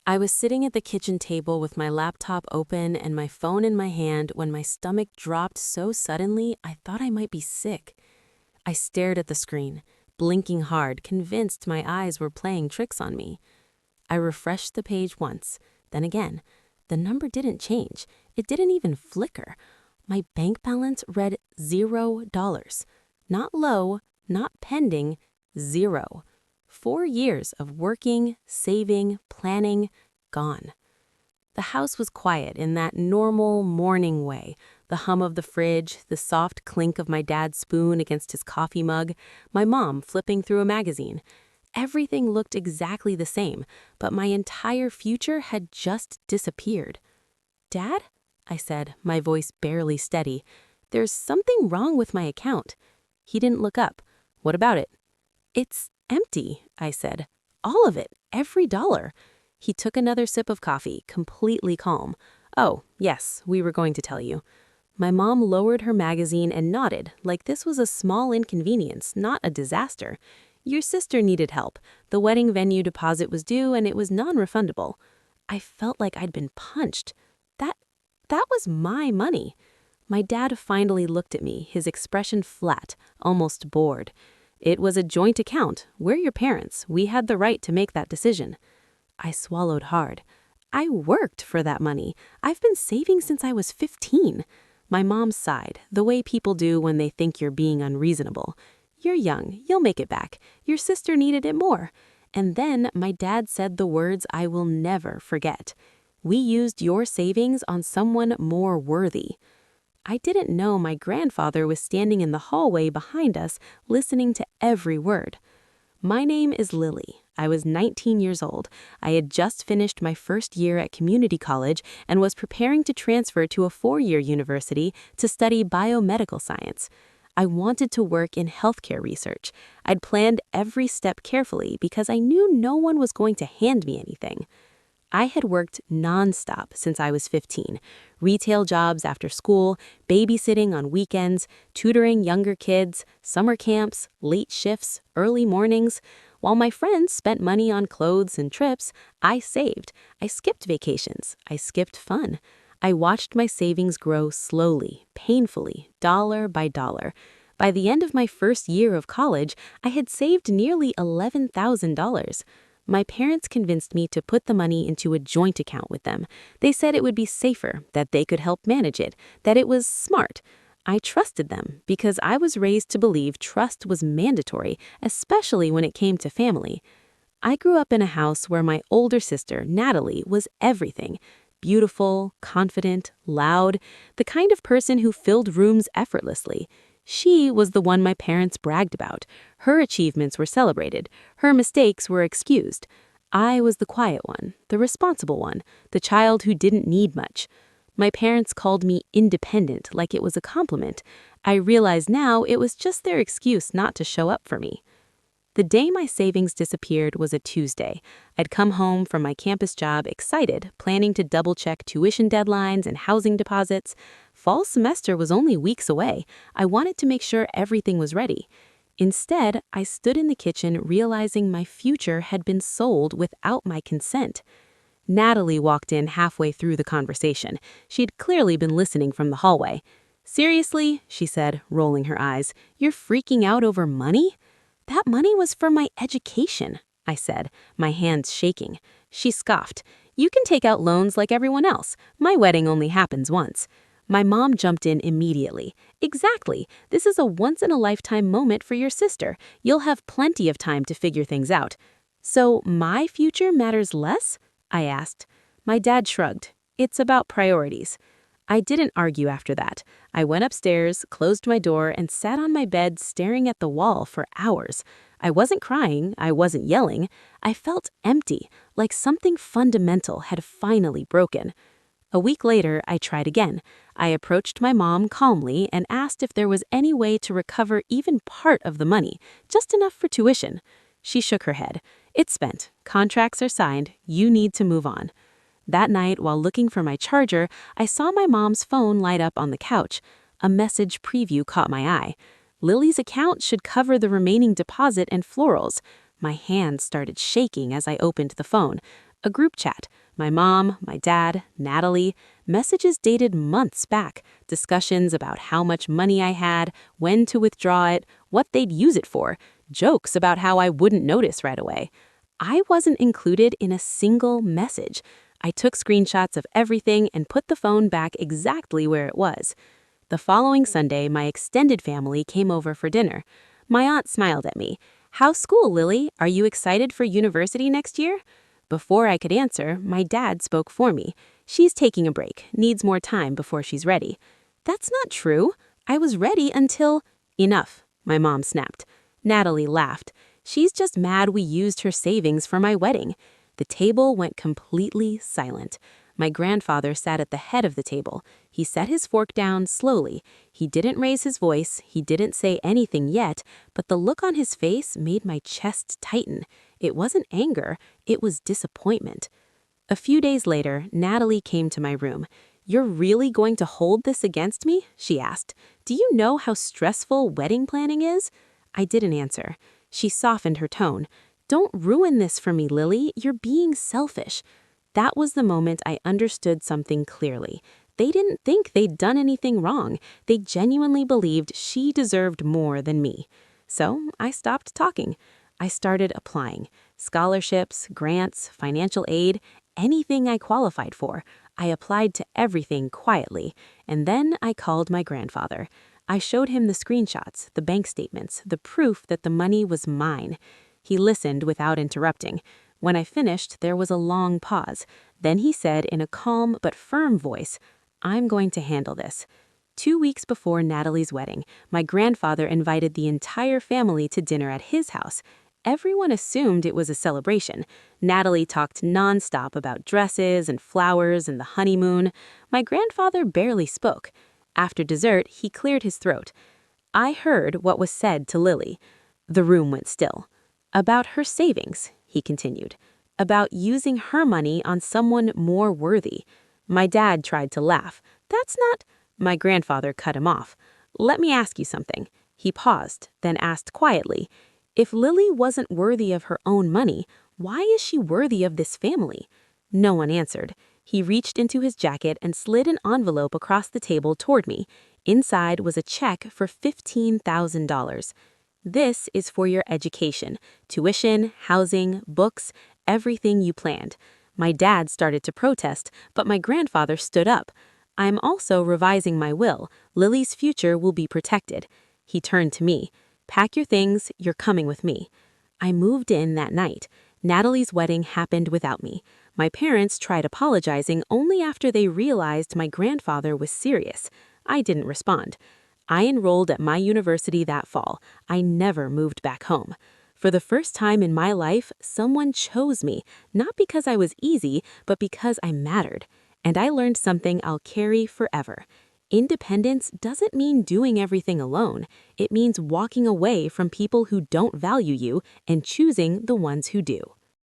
I was sitting at the kitchen table with my laptop open and my phone in my hand when my stomach dropped so suddenly I thought I might be sick. I stared at the screen, blinking hard, convinced my eyes were playing tricks on me. I refreshed the page once, then again. The number didn't change. It didn't even flicker. My bank balance read $0. Not low, not pending, zero. 4 years of working, saving, planning, gone. The house was quiet in that normal morning way. The hum of the fridge, the soft clink of my dad's spoon against his coffee mug, my mom flipping through a magazine. Everything looked exactly the same, but my entire future had just disappeared. "Dad?" I said, my voice barely steady. "There's something wrong with my account." He didn't look up. "What about it?" "It's empty," I said. "All of it, every dollar." He took another sip of coffee, completely calm. "Oh, yes, we were going to tell you." My mom lowered her magazine and nodded, like this was a small inconvenience, not a disaster. "Your sister needed help. The wedding venue deposit was due and it was non-refundable." I felt like I'd been punched. That was my money. My dad finally looked at me, his expression flat, almost bored. "It was a joint account. We're your parents. We had the right to make that decision." I swallowed hard. I worked for that money. I've been saving since I was 15. My mom sighed, the way people do when they think you're being unreasonable. "You're young. You'll make it back. Your sister needed it more." And then my dad said the words I will never forget. "We used your savings on someone more worthy." I didn't know my grandfather was standing in the hallway behind us, listening to every word. My name is Lily. I was 19 years old. I had just finished my first year at community college and was preparing to transfer to a 4-year university to study biomedical science. I wanted to work in healthcare research. I'd planned every step carefully because I knew no one was going to hand me anything. I had worked nonstop since I was 15. Retail jobs after school, babysitting on weekends, tutoring younger kids, summer camps, late shifts, early mornings. While my friends spent money on clothes and trips, I saved. I skipped vacations. I skipped fun. I watched my savings grow slowly, painfully, dollar by dollar. By the end of my first year of college, I had saved nearly $11,000. My parents convinced me to put the money into a joint account with them. They said it would be safer, that they could help manage it, that it was smart. I trusted them because I was raised to believe trust was mandatory, especially when it came to family. I grew up in a house where my older sister, Natalie, was everything. Beautiful, confident, loud, the kind of person who filled rooms effortlessly. She was the one my parents bragged about. Her achievements were celebrated. Her mistakes were excused. I was the quiet one, the responsible one, the child who didn't need much. My parents called me independent like it was a compliment. I realize now it was just their excuse not to show up for me. The day my savings disappeared was a Tuesday. I'd come home from my campus job excited, planning to double-check tuition deadlines and housing deposits. Fall semester was only weeks away. I wanted to make sure everything was ready. Instead, I stood in the kitchen realizing my future had been sold without my consent. Natalie walked in halfway through the conversation. She'd clearly been listening from the hallway. "Seriously?" she said, rolling her eyes. "You're freaking out over money?" "That money was for my education," I said, my hands shaking. She scoffed. "You can take out loans like everyone else. My wedding only happens once." My mom jumped in immediately. "Exactly. This is a once-in-a-lifetime moment for your sister. You'll have plenty of time to figure things out." "So my future matters less?" I asked. My dad shrugged. "It's about priorities." I didn't argue after that. I went upstairs, closed my door, and sat on my bed staring at the wall for hours. I wasn't crying, I wasn't yelling. I felt empty, like something fundamental had finally broken. A week later, I tried again. I approached my mom calmly and asked if there was any way to recover even part of the money, just enough for tuition. She shook her head. "It's spent. Contracts are signed. You need to move on." That night, while looking for my charger, I saw my mom's phone light up on the couch. A message preview caught my eye. "Lily's account should cover the remaining deposit and florals." My hands started shaking as I opened the phone. A group chat. My mom, my dad, Natalie, messages dated months back, discussions about how much money I had, when to withdraw it, what they'd use it for, jokes about how I wouldn't notice right away. I wasn't included in a single message. I took screenshots of everything and put the phone back exactly where it was. The following Sunday, my extended family came over for dinner. My aunt smiled at me. "How's school, Lily? Are you excited for university next year?" Before I could answer, my dad spoke for me. "She's taking a break, needs more time before she's ready." "That's not true. I was ready until—" "Enough," my mom snapped. Natalie laughed. "She's just mad we used her savings for my wedding." The table went completely silent. My grandfather sat at the head of the table. He set his fork down slowly. He didn't raise his voice, he didn't say anything yet, but the look on his face made my chest tighten. It wasn't anger, it was disappointment. A few days later, Natalie came to my room. "You're really going to hold this against me?" she asked. "Do you know how stressful wedding planning is?" I didn't answer. She softened her tone. "Don't ruin this for me, Lily. You're being selfish." That was the moment I understood something clearly. They didn't think they'd done anything wrong. They genuinely believed she deserved more than me. So I stopped talking. I started applying. Scholarships, grants, financial aid, anything I qualified for. I applied to everything quietly. And then I called my grandfather. I showed him the screenshots, the bank statements, the proof that the money was mine. He listened without interrupting. When I finished, there was a long pause. Then he said in a calm but firm voice, "I'm going to handle this." 2 weeks before Natalie's wedding, my grandfather invited the entire family to dinner at his house. Everyone assumed it was a celebration. Natalie talked nonstop about dresses and flowers and the honeymoon. My grandfather barely spoke. After dessert, he cleared his throat. I heard what was said to Lily. The room went still. "About her savings," he continued. "About using her money on someone more worthy." My dad tried to laugh. "That's not—" My grandfather cut him off. "Let me ask you something." He paused, then asked quietly, "If Lily wasn't worthy of her own money, why is she worthy of this family?" No one answered. He reached into his jacket and slid an envelope across the table toward me. Inside was a check for $15,000. "This is for your education, tuition, housing, books, everything you planned." My dad started to protest, but my grandfather stood up. "I'm also revising my will. Lily's future will be protected." He turned to me. "Pack your things, you're coming with me." I moved in that night. Natalie's wedding happened without me. My parents tried apologizing only after they realized my grandfather was serious. I didn't respond. I enrolled at my university that fall. I never moved back home. For the first time in my life, someone chose me, not because I was easy, but because I mattered. And I learned something I'll carry forever. Independence doesn't mean doing everything alone. It means walking away from people who don't value you and choosing the ones who do.